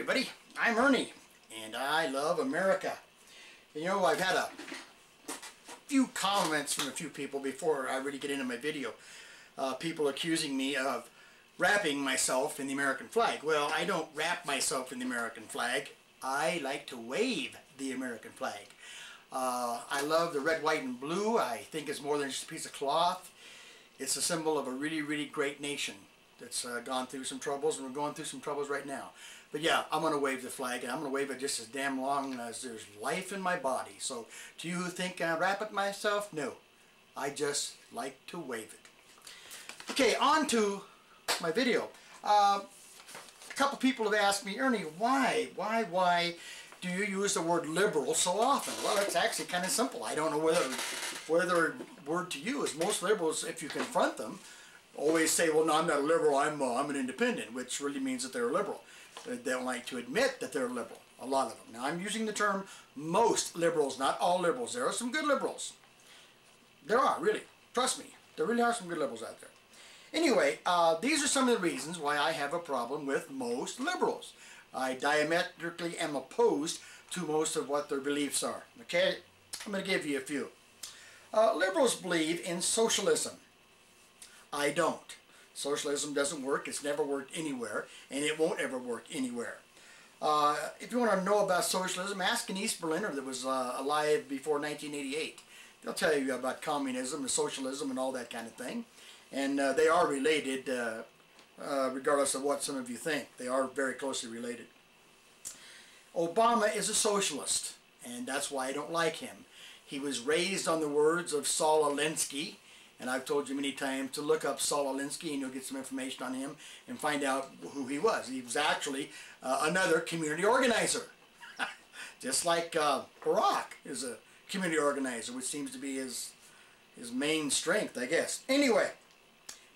everybody, I'm Ernie, and I love America. You know, I've had a few comments from a few people before I really get into my video. People accusing me of wrapping myself in the American flag. Well, I don't wrap myself in the American flag. I like to wave the American flag. I love the red, white, and blue. I think it's more than just a piece of cloth. It's a symbol of a really, really great nation that's gone through some troubles, and we're going through some troubles right now. But yeah, I'm going to wave the flag, and I'm going to wave it just as damn long as there's life in my body. So to you who think I wrap it myself, no. I just like to wave it. Okay, on to my video. A couple people have asked me, Ernie, why do you use the word liberal so often? Well, it's actually kind of simple. I don't know whether word to use. Most liberals, if you confront them, always say, well, no, I'm not a liberal, I'm an independent, which really means that they're a liberal. They don't like to admit that they're liberal, a lot of them. Now, I'm using the term most liberals, not all liberals. There are some good liberals. There are, really. Trust me. There really are some good liberals out there. Anyway, these are some of the reasons why I have a problem with most liberals. I diametrically am opposed to most of what their beliefs are. Okay? I'm going to give you a few. Liberals believe in socialism. I don't. Socialism doesn't work. It's never worked anywhere, and it won't ever work anywhere. If you want to know about socialism, ask an East Berliner that was alive before 1988. They'll tell you about communism and socialism and all that kind of thing. And they are related, regardless of what some of you think. They are very closely related. Obama is a socialist, and that's why I don't like him. He was raised on the words of Saul Alinsky, and I've told you many times to look up Saul Alinsky and you'll get some information on him and find out who he was. He was actually another community organizer. Just like Barack is a community organizer, which seems to be his main strength, I guess. Anyway,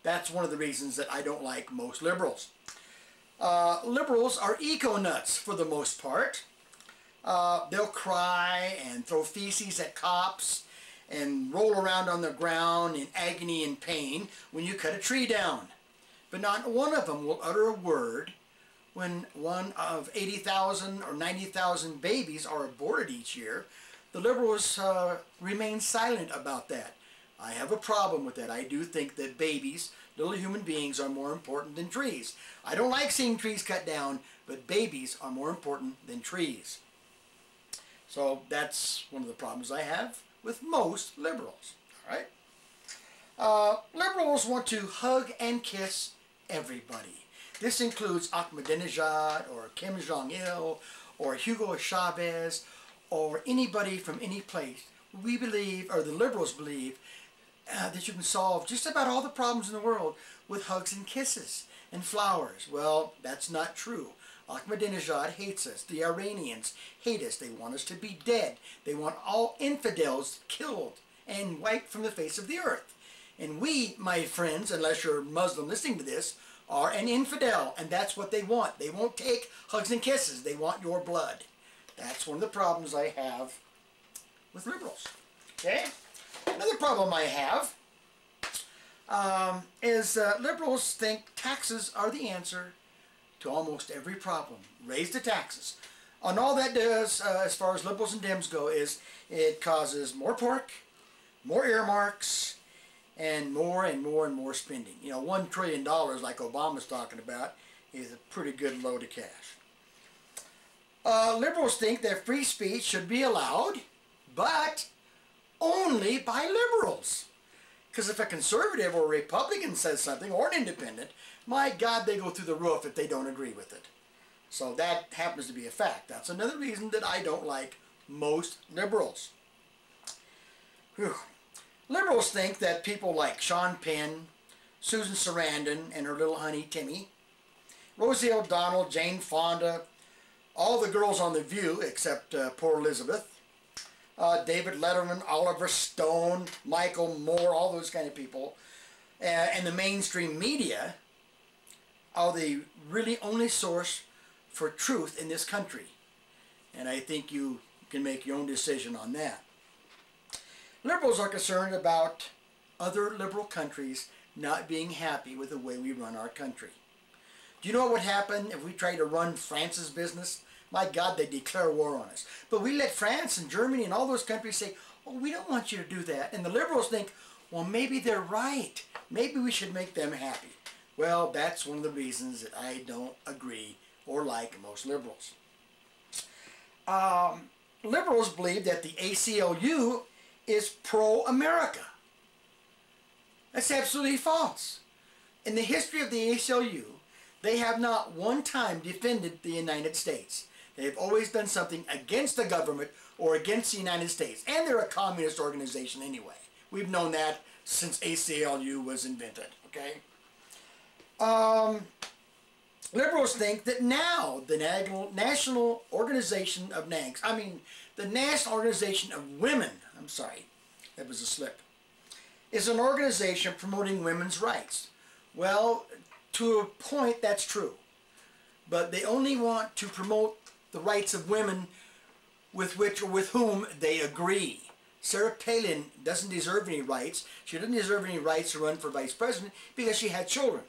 that's one of the reasons that I don't like most liberals. Liberals are eco-nuts for the most part. They'll cry and throw feces at cops and roll around on the ground in agony and pain when you cut a tree down. But not one of them will utter a word when one of 80,000 or 90,000 babies are aborted each year. The liberals remain silent about that. I have a problem with that. I do think that babies, little human beings, are more important than trees. I don't like seeing trees cut down, but babies are more important than trees. So that's one of the problems I have with most liberals. All right? Liberals want to hug and kiss everybody. This includes Ahmadinejad or Kim Jong-il or Hugo Chavez or anybody from any place. We believe, or the liberals believe, that you can solve just about all the problems in the world with hugs and kisses and flowers. Well, that's not true. Ahmadinejad hates us. The Iranians hate us. They want us to be dead. They want all infidels killed and wiped from the face of the earth. And we, my friends, unless you're Muslim listening to this, are an infidel, and that's what they want. They won't take hugs and kisses. They want your blood. That's one of the problems I have with liberals. Okay? Another problem I have is liberals think taxes are the answer to almost every problem. Raise the taxes. And all that does, as far as liberals and Dems go, is it causes more pork, more earmarks, and more spending. You know, $1 trillion like Obama's talking about is a pretty good load of cash. Liberals think that free speech should be allowed, but only by liberals. Because if a conservative or a Republican says something, or an independent, my God, they go through the roof if they don't agree with it. So that happens to be a fact. That's another reason that I don't like most liberals. Whew. Liberals think that people like Sean Penn, Susan Sarandon and her little honey Timmy, Rosie O'Donnell, Jane Fonda, all the girls on The View except poor Elizabeth, David Letterman, Oliver Stone, Michael Moore, all those kind of people, and the mainstream media are the really only source for truth in this country. And I think you can make your own decision on that. Liberals are concerned about other liberal countries not being happy with the way we run our country. Do you know what would happen if we tried to run France's business? My God, they'd declare war on us. But we let France and Germany and all those countries say, oh, we don't want you to do that. And the liberals think, well, maybe they're right. Maybe we should make them happy. Well, that's one of the reasons that I don't agree or like most liberals. Liberals believe that the ACLU is pro-America. That's absolutely false. In the history of the ACLU, they have not one time defended the United States. They've always done something against the government or against the United States. And they're a communist organization anyway. We've known that since ACLU was invented, okay? Liberals think that now the National Organization of NANGs, the National Organization of Women, I'm sorry, that was a slip, is an organization promoting women's rights. Well, to a point, that's true. But they only want to promote the rights of women with which or with whom they agree. Sarah Palin doesn't deserve any rights. She doesn't deserve any rights to run for vice president because she had children.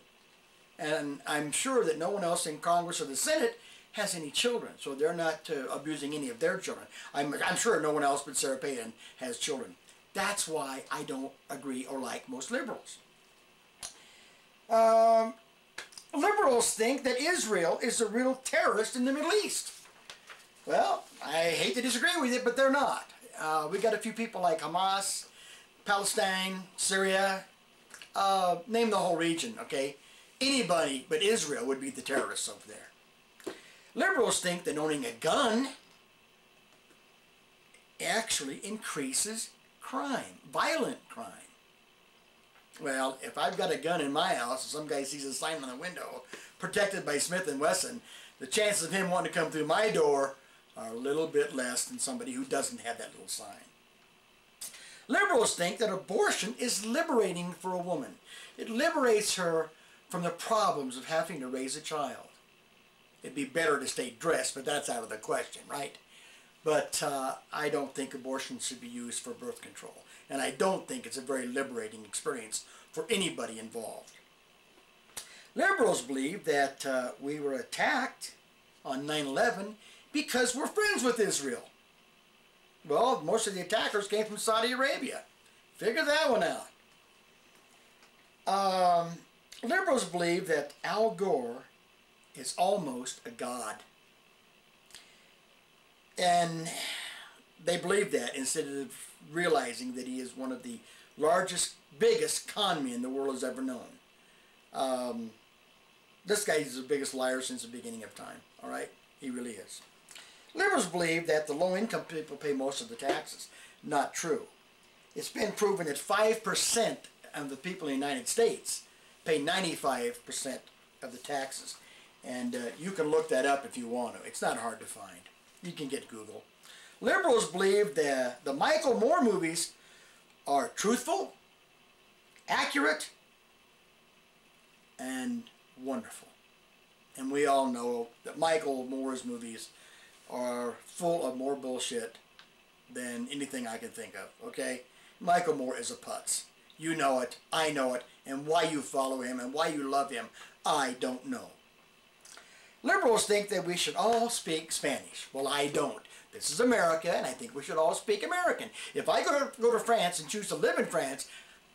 And I'm sure that no one else in Congress or the Senate has any children, so they're not abusing any of their children. I'm sure no one else but Sarah Palin has children. That's why I don't agree or like most liberals. Liberals think that Israel is the real terrorist in the Middle East. Well, I hate to disagree with it, but they're not. We got a few people like Hamas, Palestine, Syria, name the whole region, okay? Anybody but Israel would be the terrorists over there. Liberals think that owning a gun actually increases crime, violent crime. Well, if I've got a gun in my house and some guy sees a sign on the window, protected by Smith & Wesson, the chances of him wanting to come through my door are a little bit less than somebody who doesn't have that little sign. Liberals think that abortion is liberating for a woman. It liberates her from the problems of having to raise a child. It'd be better to stay dressed, but that's out of the question, right? But I don't think abortion should be used for birth control. And I don't think it's a very liberating experience for anybody involved. Liberals believe that we were attacked on 9/11 because we're friends with Israel. Well, most of the attackers came from Saudi Arabia. Figure that one out. Liberals believe that Al Gore is almost a god. And they believe that instead of realizing that he is one of the largest, biggest con men the world has ever known. This guy is the biggest liar since the beginning of time, all right? He really is. Liberals believe that the low-income people pay most of the taxes. Not true. It's been proven that 5% of the people in the United States pay 95% of the taxes. And you can look that up if you want to. It's not hard to find. You can get Google. Liberals believe that the Michael Moore movies are truthful, accurate, and wonderful. And we all know that Michael Moore's movies are full of more bullshit than anything I can think of, okay? Michael Moore is a putz. You know it, I know it, and why you follow him and why you love him, I don't know. Liberals think that we should all speak Spanish. Well, I don't. This is America, and I think we should all speak American. If I go to France and choose to live in France,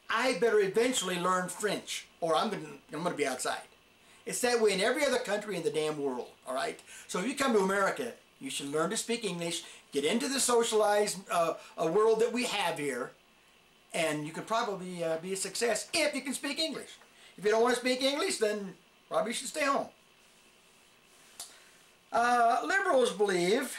I better eventually learn French, or I'm going to be outside. It's that way in every other country in the damn world, all right? So if you come to America, you should learn to speak English, get into the socialized world that we have here, and you can probably be a success if you can speak English. If you don't want to speak English, then probably you should stay home. Liberals believe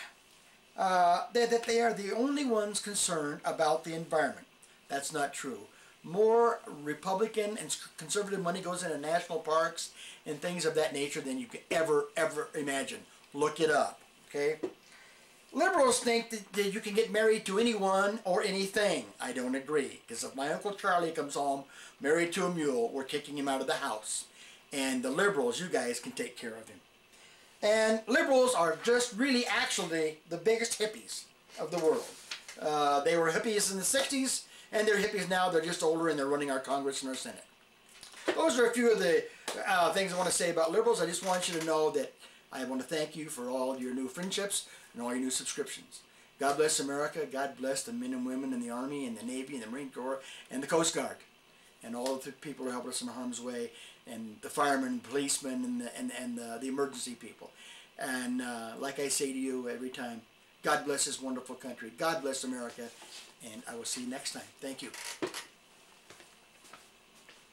that they are the only ones concerned about the environment. That's not true. More Republican and conservative money goes into national parks and things of that nature than you could ever imagine. Look it up, okay? Liberals think that you can get married to anyone or anything. I don't agree, because if my Uncle Charlie comes home married to a mule, we're kicking him out of the house. And the liberals, you guys can take care of him. And liberals are just really actually the biggest hippies of the world. They were hippies in the 60s, and they're hippies now. They're just older, and they're running our Congress and our Senate. those are a few of the things I want to say about liberals. I just want you to know that I want to thank you for all your new friendships and all your new subscriptions. God bless America. God bless the men and women in the Army and the Navy and the Marine Corps and the Coast Guard and all the people who help us in harm's way, and the firemen, policemen, and the emergency people. And like I say to you every time, God bless this wonderful country. God bless America. And I will see you next time. Thank you.